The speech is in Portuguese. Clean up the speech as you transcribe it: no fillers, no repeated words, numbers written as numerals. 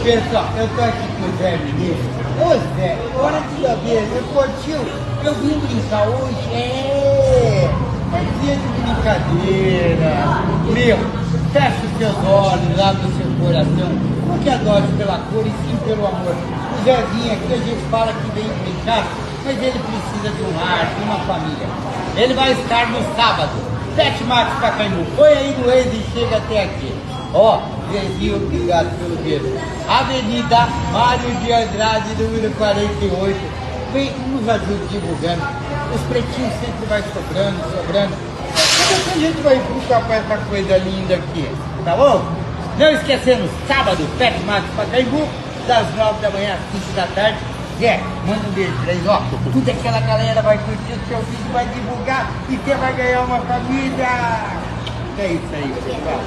Pessoal, eu tô aqui com o Zé Ministro. Ô Zé, hora de saber, meu tio, eu vim brincar hoje. É dia de brincadeira. Meu, fecha os seus olhos, abre o seu coração. Não que adore pela cor e sim pelo amor. O Zezinho aqui, a gente fala que vem brincar, mas ele precisa de um lar, de uma família. Ele vai estar no sábado, 7 Max Pacaembu. Põe aí no Waze e chega até aqui. Ó, Zezinho, obrigado pelo dedo. Avenida Mário de Andrade, número 48. Vem, nos ajude divulgando. Os pretinhos sempre vai sobrando. Como que a gente vai buscar para essa coisa linda aqui? Tá bom? Não esquecendo, sábado, 7 Max Pacaembu, das 9 da manhã às 5 da tarde. Zé, manda um beijo pra eles, ó. Toda aquela galera vai curtir o seu vídeo, vai divulgar e você vai ganhar uma família. É isso aí, pessoal.